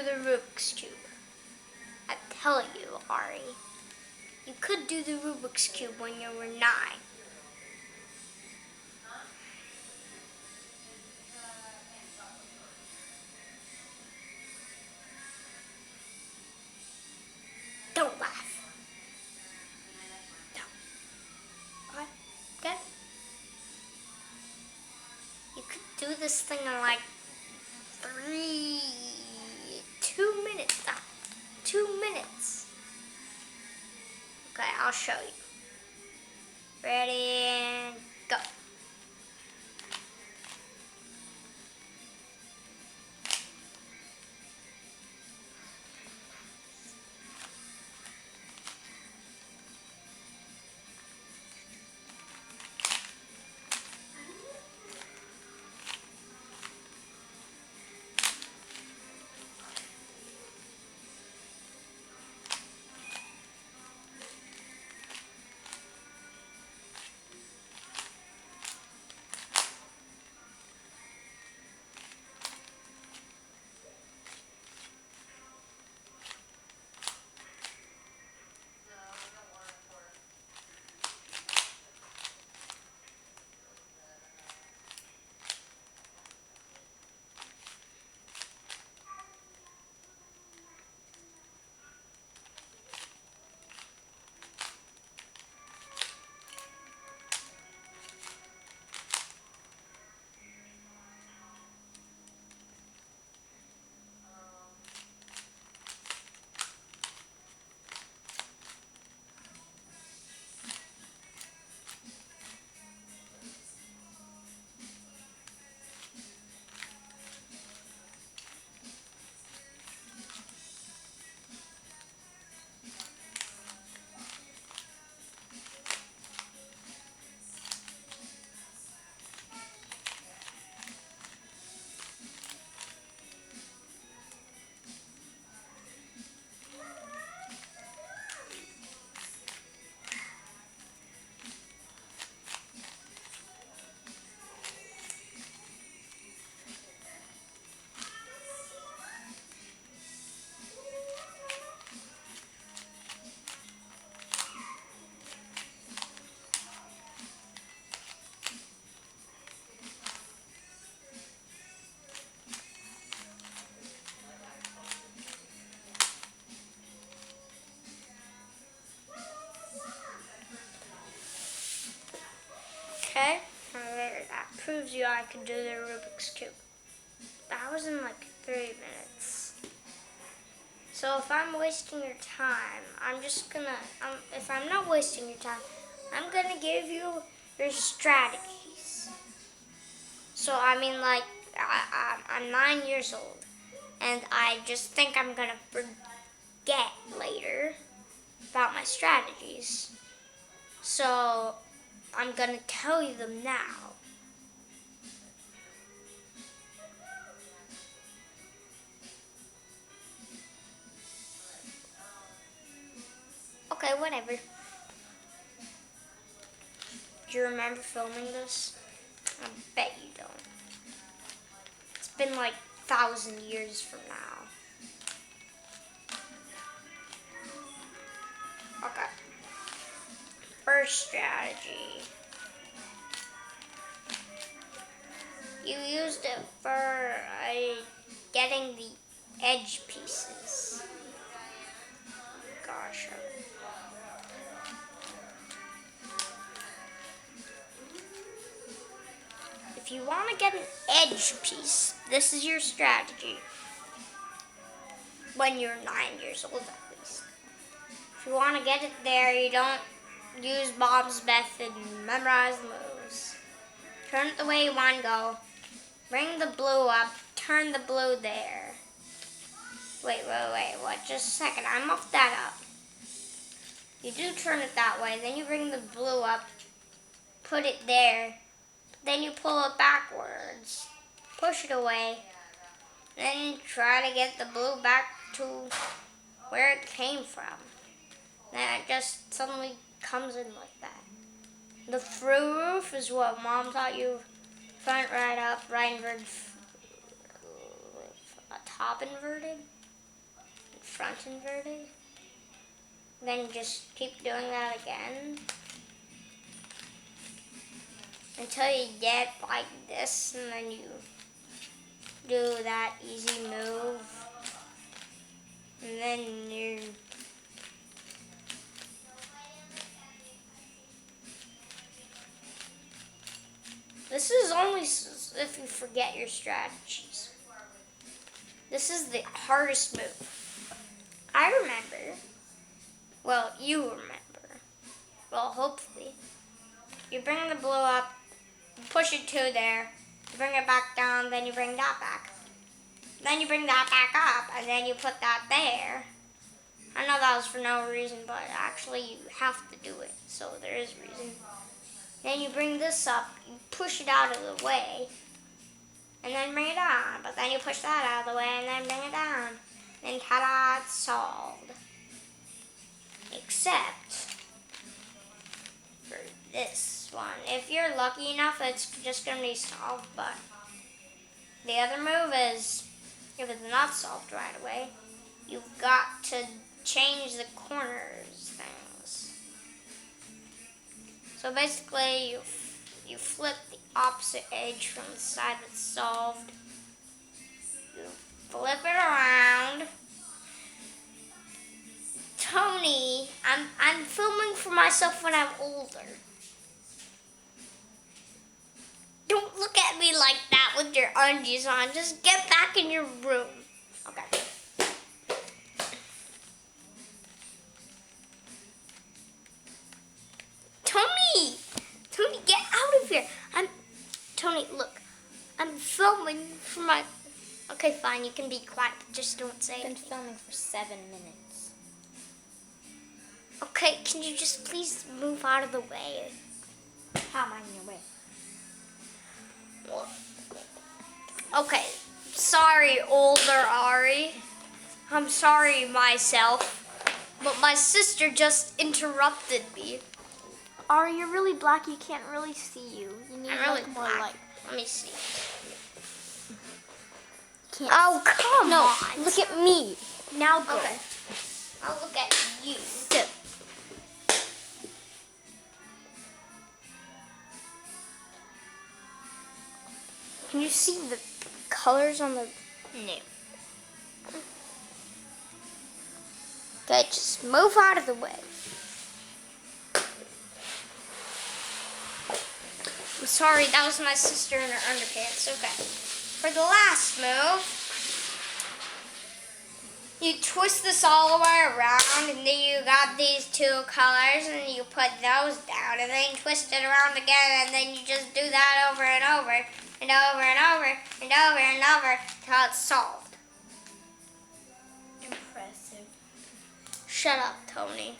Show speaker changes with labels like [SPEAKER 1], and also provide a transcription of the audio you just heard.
[SPEAKER 1] do the Rubik's Cube. I tell you, Ari, you could do the Rubik's Cube when you were 9. Don't laugh. No. Okay? Good? You could do this thing in like 2 minutes. 2 minutes. Okay, I'll show you. Ready and go. Okay, that proves you I can do the Rubik's Cube. That was in like 3 minutes. So if I'm wasting your time, I'm just gonna, if I'm not wasting your time, I'm gonna give you your strategies. So I mean, like, I'm 9 years old, and I just think I'm gonna forget later about my strategies. So I'm gonna tell you them now. Okay, whatever. Do you remember filming this? I bet you don't. It's been like 1,000 years from now. Okay. First strategy. You used it for getting the edge pieces. Gosh. If you want to get an edge piece, this is your strategy. When you're 9 years old, at least. If you want to get it there, you don't use Bob's method and memorize the moves. Turn it the way you want to go. Bring the blue up. Turn the blue there. Wait, what? Just a second. I muffed that up. You do turn it that way. Then you bring the blue up. Put it there. Then you pull it backwards. Push it away. Then try to get the blue back to where it came from. Then it just suddenly comes in like that. The through roof is what Mom taught you. Front, right, up, right inverted, top inverted. front inverted. Then just keep doing that again until you get like this, and then you do that easy move, and then you this is only if you forget your strategies. This is the hardest move. I remember. Well, you remember. Well, hopefully. You bring the blue up, you push it to there, you bring it back down, then you bring that back. Then you bring that back up, and then you put that there. I know that was for no reason, but actually you have to do it, so there is a reason. Then you bring this up, you push it out of the way, and then bring it down. But then you push that out of the way, and then bring it down. Then ta-da, it's solved. Except for this one. If you're lucky enough, it's just going to be solved, but the other move is, if it's not solved right away, you've got to change the corners things. So basically, you flip the opposite edge from the side that's solved. You flip it around. Tony, I'm filming for myself when I'm older. Don't look at me like that with your undies on. Just get back in your room. Okay. Tony, get out of here. Tony, look. I'm filming for my... Okay, fine, you can be quiet, but just don't say anything.
[SPEAKER 2] I've been filming for 7 minutes.
[SPEAKER 1] Okay, can you just please move out of the way?
[SPEAKER 2] How am I in your way?
[SPEAKER 1] Okay, sorry, older Ari. I'm sorry myself, but my sister just interrupted me.
[SPEAKER 2] Ari, you're really black. You can't really see you. You need
[SPEAKER 1] I'm really
[SPEAKER 2] more
[SPEAKER 1] black.
[SPEAKER 2] light.
[SPEAKER 1] Let me see.
[SPEAKER 2] Can't.
[SPEAKER 1] Oh, come
[SPEAKER 2] No,
[SPEAKER 1] on.
[SPEAKER 2] look at me. Now go.
[SPEAKER 1] Okay. I'll look at you.
[SPEAKER 2] Sit.
[SPEAKER 1] Can you see the colors on the...
[SPEAKER 2] No.
[SPEAKER 1] Okay, just move out of the way. I'm sorry, that was my sister in her underpants. Okay. For the last move, you twist this all the way around, and then you got these two colors, and you put those down, and then you twist it around again, and then you just do that over and over, and over and over, and over and over, until it's solved.
[SPEAKER 2] Impressive.
[SPEAKER 1] Shut up, Tony.